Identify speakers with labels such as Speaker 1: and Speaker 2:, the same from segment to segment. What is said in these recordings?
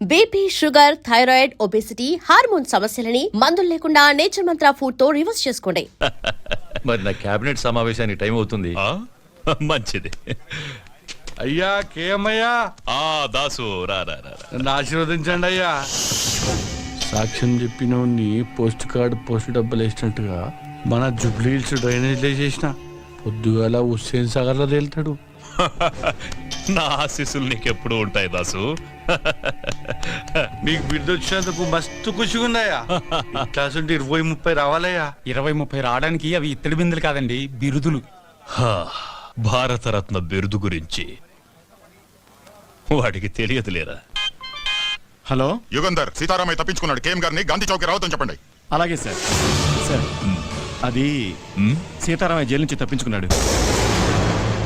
Speaker 1: BP, sugar, thyroid, obesity, hormone సమస్యలని మందులు లేకుండా నేచర్ మంత్ర ఫుడ్ తో రివర్స్ చేసుకోండి.
Speaker 2: మరి నా కేబినెట్ సమావేశానికి టైం అవుతుంది.
Speaker 3: మంచిది.
Speaker 4: అయ్యా కేమయ్యా
Speaker 3: దాసు రా
Speaker 4: నన్ను ఆశీర్వదించండి అయ్యా. సాక్ష్యం చెప్పినోడిని పోస్ట్ కార్డు పోస్ట్ డబ్బులు వేసినట్టుగా మన జూబ్లీ హిల్స్ డ్రైనేజ్ వేసేసిన పొద్దుగాల హుస్సేన్ సాగర్ లో తేలుతాడు.
Speaker 3: నా ఆశీస్సులు నీకెప్పుడు ఉంటాయి దాసు.
Speaker 4: నీకు బిడ్డ వచ్చినందుకు మస్తు ఖుషిగా ఉందయ్యా. క్లాస్ ఉంటే 20-30 రావాలయ్యా.
Speaker 5: 20-30 రావడానికి అవి ఇత్తడి బిందులు కాదండి, బిరుదులు.
Speaker 3: భారతరత్న బిరుదు గురించి వాడికి తెలియదులేరా.
Speaker 5: హలో
Speaker 6: యుగంధర్, సీతారామయ్య తప్పించుకున్నాడు. కేఎం గారిని గాంధీ చౌక్ రావద్దని చెప్పండి.
Speaker 5: అలాగే సార్. సార్ అది సీతారామయ్య జైలు నుంచి తప్పించుకున్నాడు.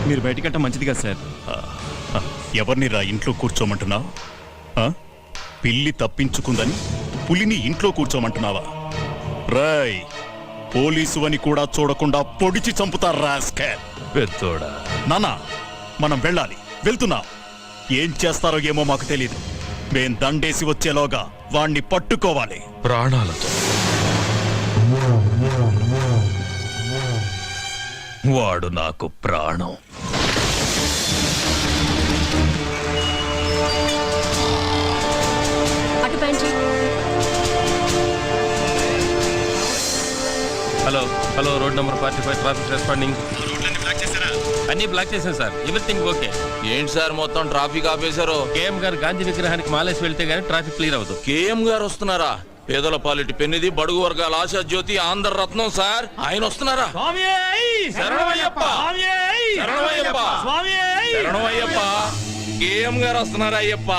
Speaker 5: మీరు బయటకంటే మంచిది కదా సార్.
Speaker 3: ఎవరిని రా ఇంట్లో కూర్చోమంటున్నావు? పిల్లి తప్పించుకుందని పులిని ఇంట్లో కూర్చోమంటున్నావా? రాయ్, పోలీసు అని కూడా చూడకుండా పొడిచి చంపుతారా పెద్దోడా. నానా, మనం వెళ్ళాలి. వెళ్తున్నా. ఏం చేస్తారో ఏమో మాకు తెలియదు. మేం దండేసి వచ్చేలోగా వాణ్ణి పట్టుకోవాలి ప్రాణాలతో. వాడు నాకు ప్రాణం.
Speaker 2: Hello hello, road number 45 traffic responding. అన్ని బ్లాక్ చేశాను సార్. Everything okay.
Speaker 7: ఏంటి సార్ మొత్తం ట్రాఫిక్ ఆపేశారు?
Speaker 2: కేఎం గారు గాంధీ విగ్రహానికి మాలేసి వెళ్తే గానీ ట్రాఫిక్ క్లియర్ అవుతుంది.
Speaker 7: కేఎం గారు వస్తున్నారా? పేదల పాలిటి పెన్నిది, బడుగు వర్గాల ఆశా జ్యోతి, ఆంధ్ర రత్నం సార్. ఆయన వస్తున్నారా? కేఎం గారు వస్తున్నారా అయ్యప్ప?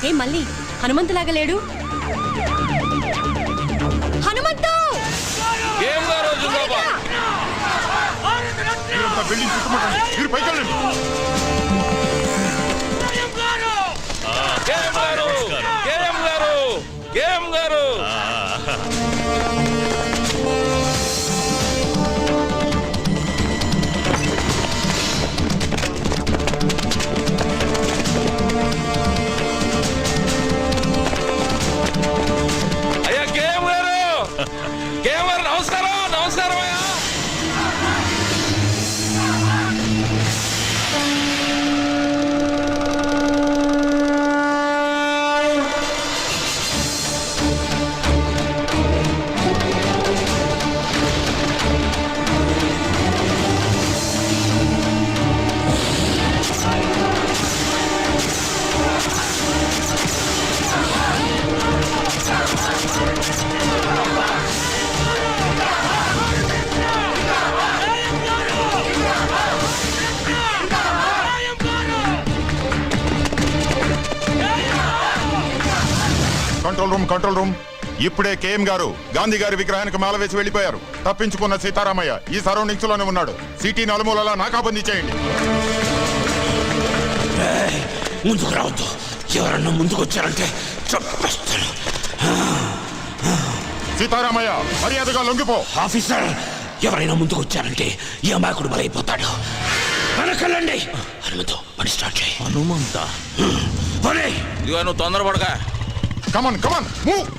Speaker 1: ఏ మళ్ళీ హనుమంతులాగా లేడు? హనుమంతు!
Speaker 6: మీరు పైకి వెళ్ళండి. Control room. ఇప్పుడే కేఎం గారు గాంధీ గారి విగ్రహానికి మాల వేసి వెళ్ళిపోయారు. తప్పించుకున్న సీతారామయ్య ఈ సరౌండింగ్స్ లోనే ఉన్నాడు. సిటీ నలుమూలలా నాకాబందీ చేయండి.
Speaker 7: ముందుకు రావద్దు. ఎవరన్నా ముందుకు వచ్చారంటే చంపేస్తాను.
Speaker 6: సీతారామయ్య, మర్యాదగా లొంగిపో.
Speaker 7: ఆఫీసర్, ఎవరైనా ముందుకు వచ్చారంటే ఈ అమాయకుడు బలైపోతాడు. వెనకెళ్ళండి. హనుమంతు, పని స్టార్ట్ చేయి.
Speaker 3: హనుమంత,
Speaker 7: ఇదిగో నువ్వు తొందరపడగా.
Speaker 6: కమాన్, మూవ్.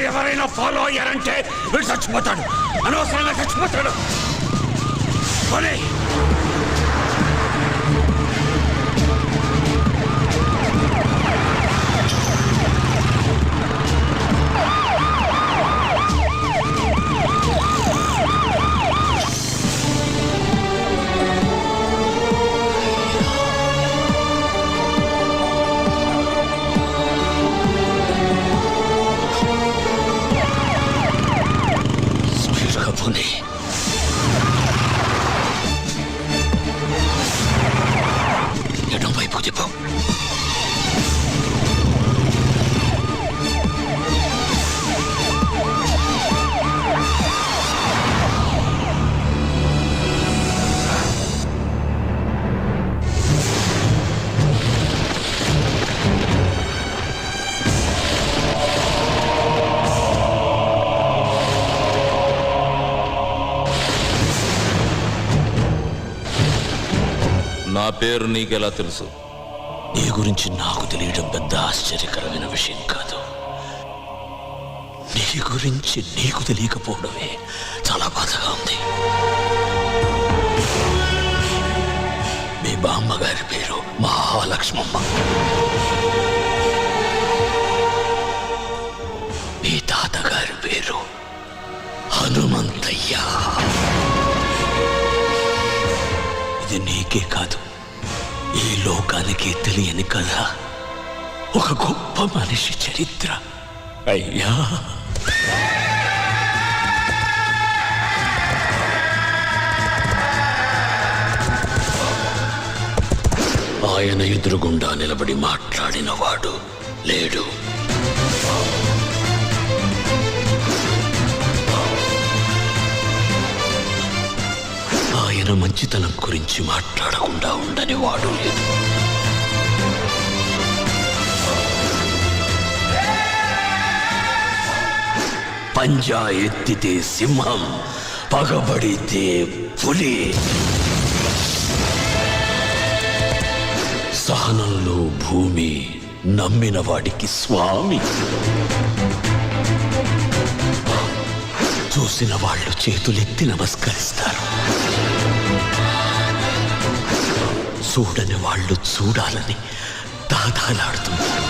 Speaker 7: ఎవరైనా ఫాలో అయ్యారంటే వీడు చచ్చిపోతాడు, అనవసరంగా చచ్చిపోతాడు. పోనీ. స్పీడ్గా పోనీ. ఎడం వైపు చెప్పు.
Speaker 8: నా పేరు నీకెలా తెలుసు?
Speaker 7: నీ గురించి నాకు తెలియడం పెద్ద ఆశ్చర్యకరమైన విషయం కాదు. నీ గురించి నీకు తెలియకపోవడమే చాలా బాధగా ఉంది. మీ బామ్మగారి పేరు మహాలక్ష్మమ్మ. మీ తాతగారి పేరు హనుమంతయ్య. ఇది నీకే కాదు, ఈ లోకానికి తెలియని కథ. ఒక గొప్ప మనిషి చరిత్ర. అయ్యా, ఆయన ఎదురుగుండా నిలబడి మాట్లాడిన వాడు లేడు. ఆయన మంచితనం గురించి మాట్లాడకుండా ఉండని వాడు లేదు. పంజా ఎత్తితే సింహం, పగబడితే పులి. సహనంలో భూమి, నమ్మిన వాడికి స్వామి. చూసిన వాళ్ళు చేతులెత్తి నమస్కరిస్తారు, చూడని వాళ్ళు చూడాలని దాదాలాడుతున్నారు.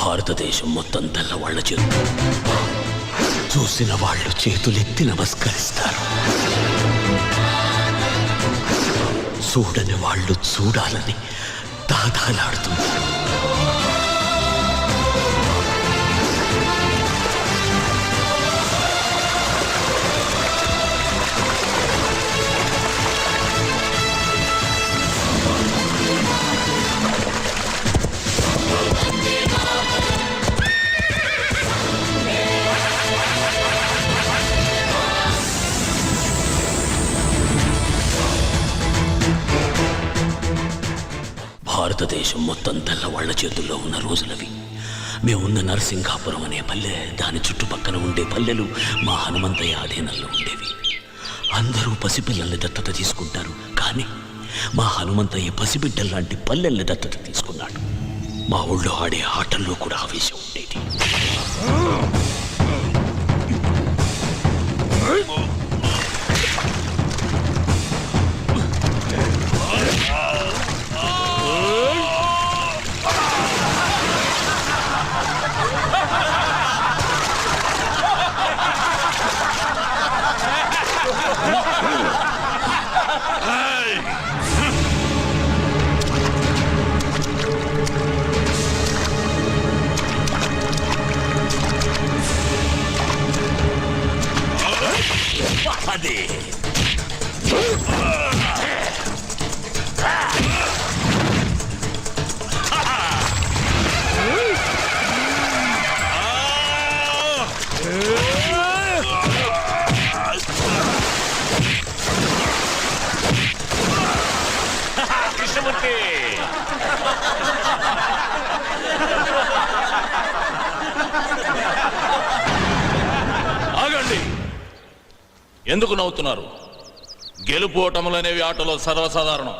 Speaker 7: భారతదేశం మొత్తం తెల్లవాళ్ల చేతులు. చూసిన వాళ్ళు చేతులెత్తి నమస్కరిస్తారు, చూడని వాళ్ళు చూడాలని దాదాలాడుతున్నారు. భారతదేశం మొత్తం తెల్లవాళ్ల చేతుల్లో ఉన్న రోజులవి. మేమున్న నరసింగాపురం అనే పల్లె, దాని చుట్టుపక్కల ఉండే పల్లెలు మా హనుమంతయ్య ఆధీనంలో ఉండేవి. అందరూ పసిపిల్లల్ని దత్తత తీసుకుంటారు, కానీ మా హనుమంతయ్య పసిబిడ్డల్లాంటి పల్లెల్ని దత్తత తీసుకున్నాడు. మా ఊళ్ళో ఆడే ఆటల్లో కూడా ఆవేశం ఉండేది.
Speaker 8: ఎందుకు నవ్వుతున్నారు? గెలుపోటములనేవి ఆటలో సర్వసాధారణం.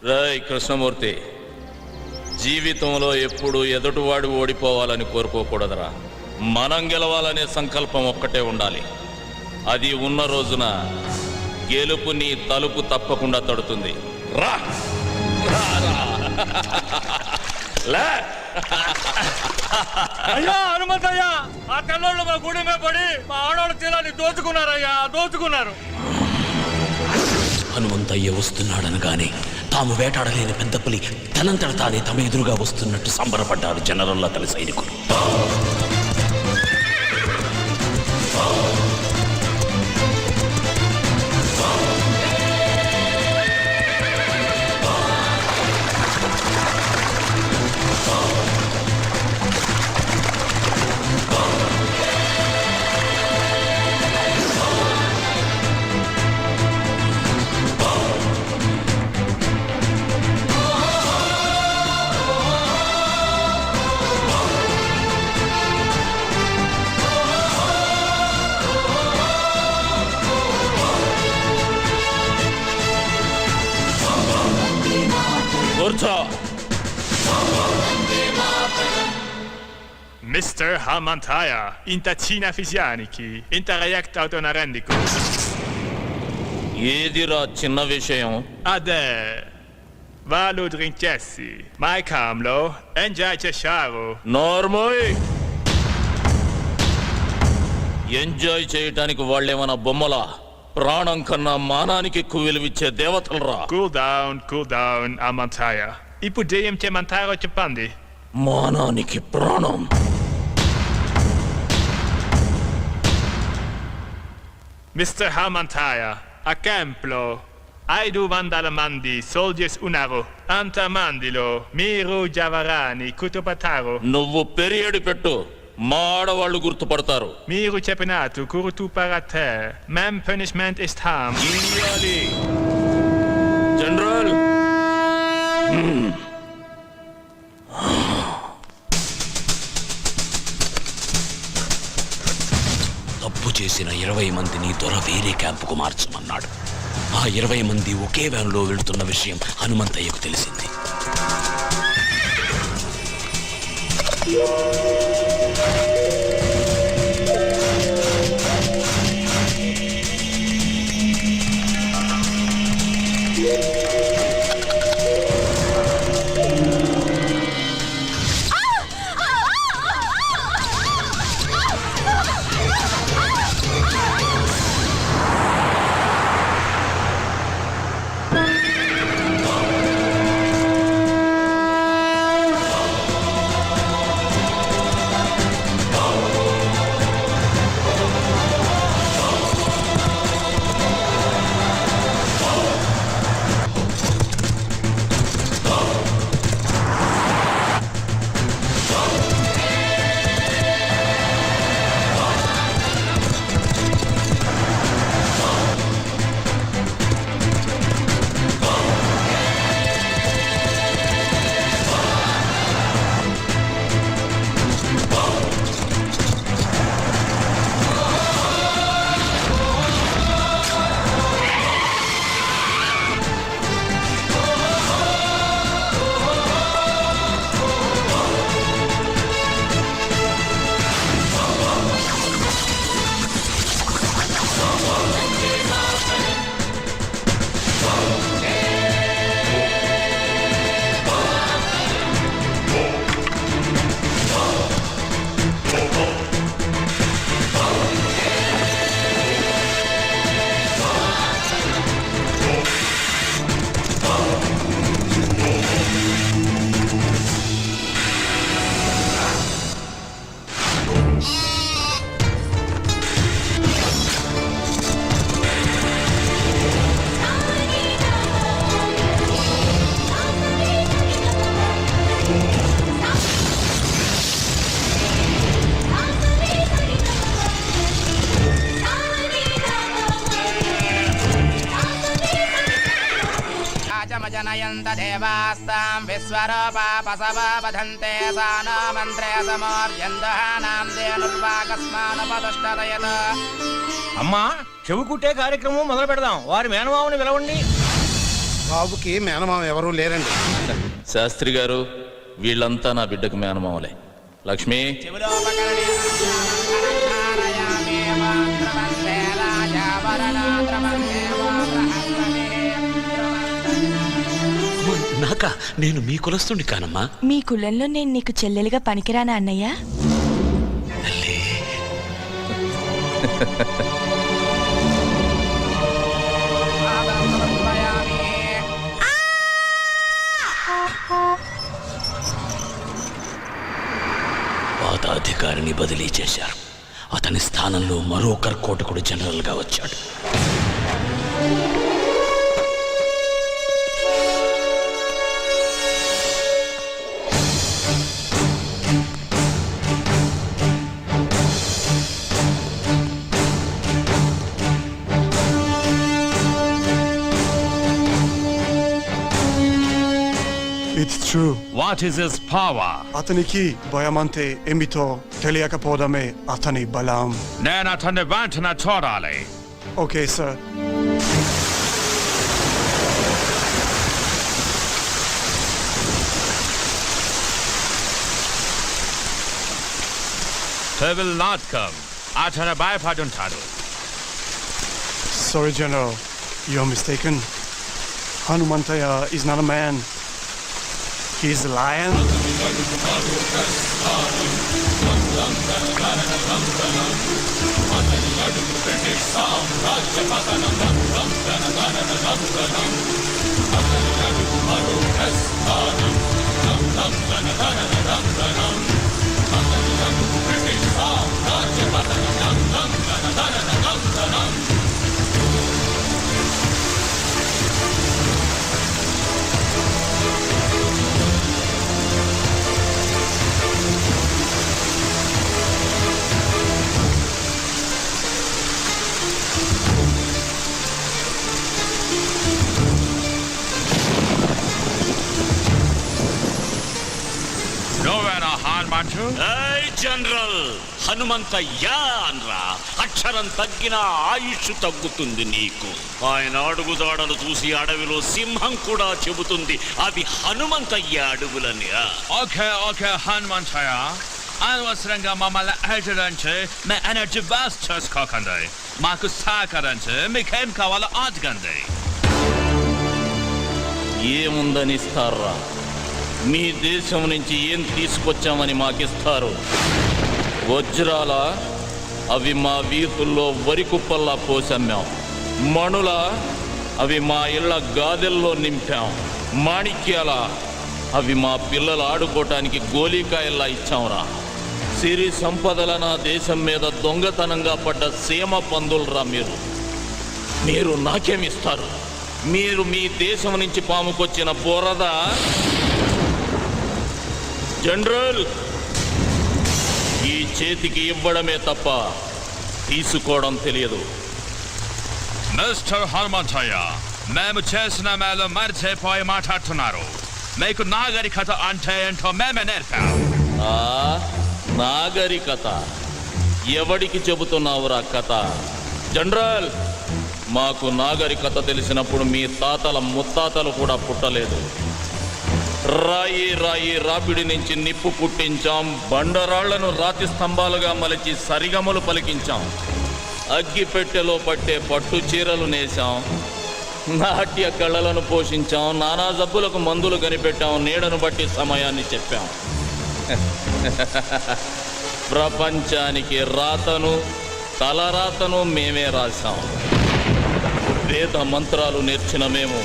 Speaker 8: రాయ్ కృష్ణమూర్తి, జీవితంలో ఎప్పుడు ఎదుటివాడు ఓడిపోవాలని కోరుకోకూడదురా. మనం గెలవాలనే సంకల్పం ఒక్కటే ఉండాలి. అది ఉన్న రోజున గెలుపు నీ తలుపు తప్పకుండా తడుతుంది. రా రా, రా. లే.
Speaker 5: అయ్యా హనుమంతయ్యా, ఆ తెల్లోళ్ళు మా గుడి మీద పడి మా ఆడవాళ్ళ తీరాన్ని దోచుకున్నారయ్యా, దోచుకున్నారు.
Speaker 7: హనుమంతయ్య వస్తున్నాడనగానే తాము వేటాడలేని పెద్ద పులి తనంతట తానే తమ ఎదురుగా వస్తున్నట్టు సంబరపడ్డారు జనరల్ అతని సైనికులు.
Speaker 8: కూర్చో.
Speaker 9: Mr. Hamantaya, intacina fisianiki, interreact autonarendico.
Speaker 8: ఏదిరా చిన్న విషయం?
Speaker 9: Ade, valu drinkessi, mai camlo, enjai cesciaro.
Speaker 8: నోర్మోయ్. ఎంజాయ్ చేయటానికి వాళ్ళేమన్నా బొమ్మలా? ప్రాణం కన్నా మానానికి ఎక్కువ విలువిచ్చే దేవతలరా.
Speaker 9: Cool down, Hamantaya. Ipudeyem te mantaro cepandi.
Speaker 8: మానానికి ప్రాణం.
Speaker 9: Mr. Hamantaya, a templo. Aidu vandalamandi, soldiers unaro, antamandilo, miru javarani, kutupataro.
Speaker 8: నువ్వు పెరియడి పెట్టు, మా ఆడవాళ్ళు గుర్తుపడతారు.
Speaker 9: Miru cepinatu, kurutu parate, mem punishment ist harm.
Speaker 8: ఇయ్యాలి. జనరల్,
Speaker 7: తప్పు చేసిన 20 మందిని దొర వేరే క్యాంపుకు మార్చమన్నాడు. ఆ 20 మంది ఒకే వ్యాన్లో వెళుతున్న విషయం హనుమంతయ్యకు తెలిసింది.
Speaker 10: जनयन्त देवास्तां विश्वरूपापसवा वधन्ते सा नो मन्त्रे समोर्यन्दहानां देनुर्वाकस्मानुपदुष्टरयत्
Speaker 2: అమ్మా చెవు కుట్టే కార్యక్రమం మొదలు పెడదాం. వారి మేనమామని పిలవండి.
Speaker 11: బాబుకి మేనమామ ఎవరూ లేరండి.
Speaker 8: శాస్త్రి గారు, వీళ్ళంతా నా బిడ్డకు మేనమామలే. లక్ష్మి,
Speaker 7: నాక నేను మీ కులస్తుని కానమ్మా.
Speaker 12: మీ కులంలో నేను నీకు చెల్లెలుగా పనికిరానా అన్నయ్య?
Speaker 7: తల్లి, పాత అధికారిని బదిలీ చేశారు. అతని స్థానంలో మరో కర్కోటకుడు జనరల్గా వచ్చాడు.
Speaker 11: It's true.
Speaker 3: What is his power?
Speaker 11: అతనికి భయమంటే ఏమిటో తెలియకపోవడమే అతని బలం.
Speaker 3: నేను అతన్ని వెంటనే చూడాలి.
Speaker 11: Okay sir.
Speaker 3: He will not come. అతను భయపడుంటాడు.
Speaker 11: Sorry, General. You're mistaken. Hanumantaya is not a man. He's a lion.
Speaker 7: General Hanumanthaiah అనరా. అక్షరం తగ్గిన ఆయుష్ తగ్గుతుంది నీకు. ఆయన అడుగుదాడలు చూసి అడవిలో సింహం కూడా చెబుతుంది అది హనుమంతయ్య అడుగులని.
Speaker 3: ఓకే ఓకే హనుమంతయ్య, అనవసరంగా మమ్మల్ని హెచ్చరించి మీ ఎనర్జీ వేస్ట్ చేసుకోకండి. మాకు సహకరించి మీకేం కావాలో అడగండి.
Speaker 8: ఏముందని ఇస్తారా? మీ దేశం నుంచి ఏం తీసుకొచ్చామని మాకిస్తారు? వజ్రాల అవి మా వీధుల్లో వరి కుప్పల్లా పోసమ్మాం. మణుల అవి మా ఇళ్ల గాదెల్లో నింపాం. మాణిక్యాల అవి మా పిల్లలు ఆడుకోవటానికి గోలీకాయల్లా ఇచ్చాంరా. సిరి సంపదల నా దేశం మీద దొంగతనంగా పడ్డ సీమ పందులరా మీరు. మీరు నాకేమిస్తారు? మీరు మీ దేశం నుంచి పాముకొచ్చిన బురద. జనరల్, ఈ చేతికి ఇవ్వడమే తప్ప తీసుకోవడం తెలియదు.
Speaker 3: మిస్టర్ హనుమంతయ్య, మేము చేసిన మేలు మర్చిపోయి మాట్లాడుతున్నారు. మీకు నాగరికత అంటే ఏంటో మేమే నేర్పాం.
Speaker 8: నాగరికత ఎవడికి చెబుతున్నావురా కథ? జనరల్, మాకు నాగరికత తెలిసినప్పుడు మీ తాతల ముత్తాతలు కూడా పుట్టలేదు. రాయి రాయి రాపిడి నుంచి నిప్పు పుట్టించాం. బండరాళ్లను రాతి స్తంభాలుగా మలిచి సరిగమలు పలికించాం. అగ్గిపెట్టెలో పట్టే పట్టు చీరలు నేసాం. నాట్య కళలను పోషించాం. నానా జబ్బులకు మందులు కనిపెట్టాం. నీడను బట్టి సమయాన్ని చెప్పాం. ప్రపంచానికి రాతను తలరాతను మేమే రాశాం. వేద మంత్రాలు నేర్చిన మేము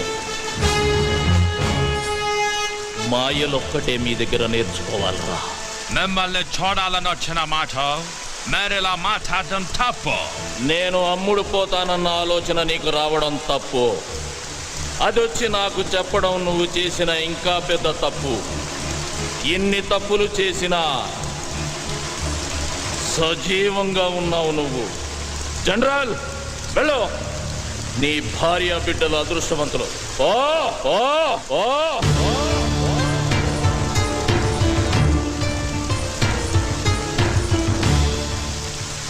Speaker 8: మాయలొక్కటే మీ దగ్గర నేర్చుకోవాలరా.
Speaker 3: మిమ్మల్ని చూడాలని వచ్చిన మాట మేరేలా మాట్లాడడం తప్పు.
Speaker 8: నేను అమ్ముడు పోతానన్న ఆలోచన నీకు రావడం తప్పు. అదొచ్చి నాకు చెప్పడం నువ్వు చేసిన ఇంకా పెద్ద తప్పు. ఎన్ని తప్పులు చేసినా సజీవంగా ఉన్నావు నువ్వు. జనరల్, వెళ్ళు. నీ భార్య బిడ్డలు అదృష్టవంతులు. ఓ ఓ ఓ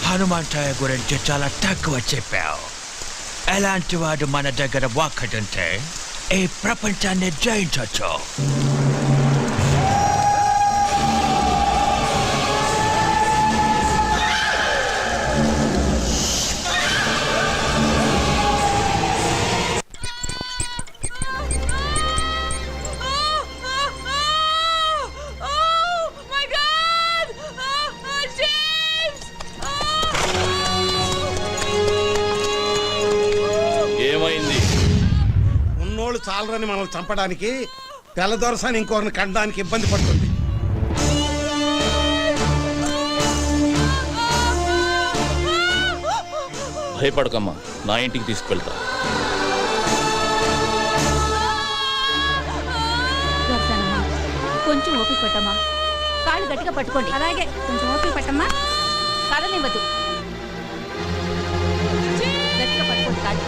Speaker 3: హనుమంతయ్య గురించి చాలా తక్కువ చెప్పావు. ఎలాంటి వాడు మన దగ్గర ఒక్కడుంటే ఈ ప్రపంచాన్ని జయించవచ్చు.
Speaker 8: ఏమైంది?
Speaker 11: ఉన్నోళ్ళు చాలరని మనల్ని చంపడానికి తెల్లదొరసాని ఇంకొకరిని కనడానికి ఇబ్బంది పడుతుంది.
Speaker 8: భయపడకమ్మా, నా ఇంటికి తీసుకువెళ్తా.
Speaker 1: కొంచెం ఓపిక పట్టమ్మా. కాళ్ళు గట్టిగా పట్టుకోండి. అలాగే కొంచెం ఓపిక పట్టమ్మా. కదనివ్వదు. గట్టిగా పట్టుకోండి కాళ్ళు.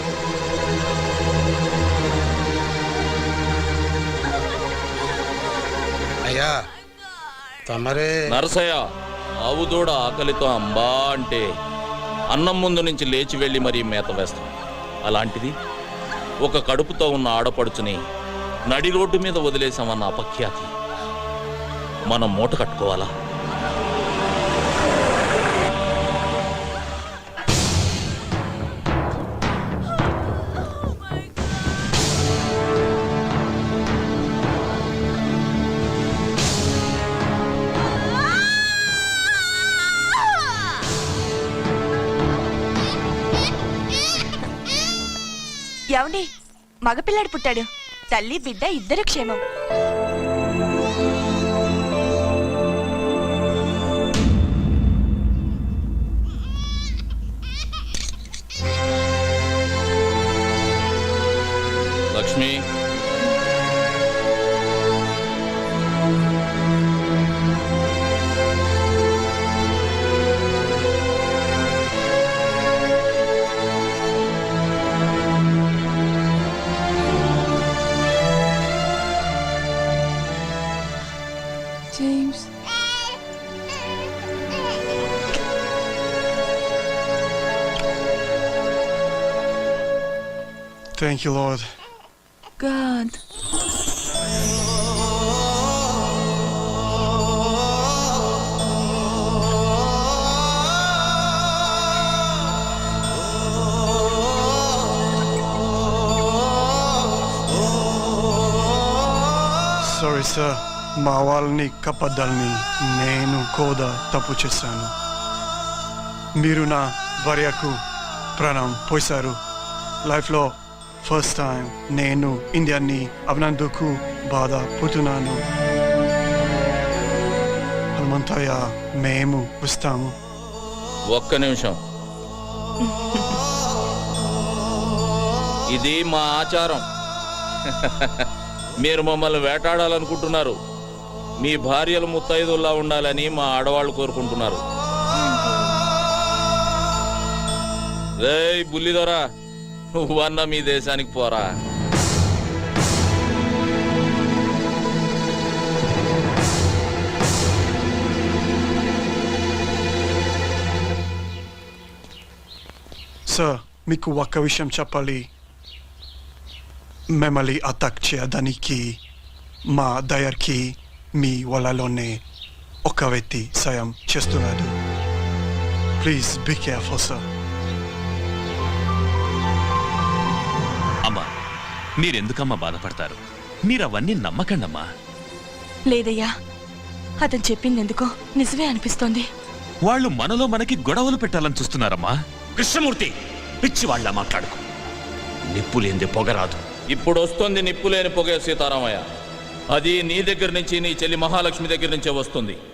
Speaker 11: అయ్యా తమరే
Speaker 8: నరసయ్య, ఆవు దూడ ఆకలితో అంబా అంటే అన్నం ముందు నుంచి లేచి వెళ్ళి మరీ మేత వేస్తాం. అలాంటిది ఒక కడుపుతో ఉన్న ఆడపడుచుని నడి రోడ్డు మీద వదిలేసామన్న అపఖ్యాతి మనం మూట కట్టుకోవాలా?
Speaker 12: ఏమండి, మగపిల్లాడు పుట్టాడు. తల్లి బిడ్డ ఇద్దరు క్షేమం.
Speaker 8: Lakshmi,
Speaker 12: James,
Speaker 11: thank you lord.
Speaker 12: God.
Speaker 11: Sorry sir, మా వాళ్ళని కప్పద్దాలని నేను కూడా తప్పు చేశాను. మీరు నా భార్యకు ప్రాణం పోశారు. లైఫ్లో ఫస్ట్ టైం నేను ఇండియాని అభినందుకు బాధపడుతున్నాను. హనుమంతయ్య, మేము వస్తాము.
Speaker 8: ఒక్క నిమిషం. ఇది మా ఆచారం. మీరు మమ్మల్ని వేటాడాలనుకుంటున్నారు. మీ భార్యలు ముత్తైదుల్లా ఉండాలని మా ఆడవాళ్ళు కోరుకుంటున్నారు. రేయ్ బుల్లిదొరా, నువ్వన్నా మీ దేశానికి పోరా.
Speaker 11: సార్, మీకు ఒక్క విషయం చెప్పాలి. మిమ్మల్ని అటాక్ చేయడానికి మా దయర్కి మీ వాళ్ళలోనే ఒక వ్యక్తి సాయం చేస్తున్నాడు. Please be careful sir.
Speaker 3: అమ్మా, మీరెందుకమ్మా బాధపడతారు? మీరవన్నీ నమ్మకండమ్మా.
Speaker 12: లేదయ్యా, అతను చెప్పింది ఎందుకో నిజమే అనిపిస్తోంది.
Speaker 3: వాళ్ళు మనలో మనకి గొడవలు పెట్టాలని చూస్తున్నారమ్మా.
Speaker 7: కృష్ణమూర్తి, పిచ్చి వాళ్ళ మాట్లాడుకో. నిప్పు లేనిదే పొగరాదు.
Speaker 8: ఇప్పుడు వస్తుంది నిప్పులేని పొగే సీతారామయ్య. అది నీ దగ్గర నుంచి, నీ చెల్లి మహాలక్ష్మి దగ్గర నుంచే వస్తుంది.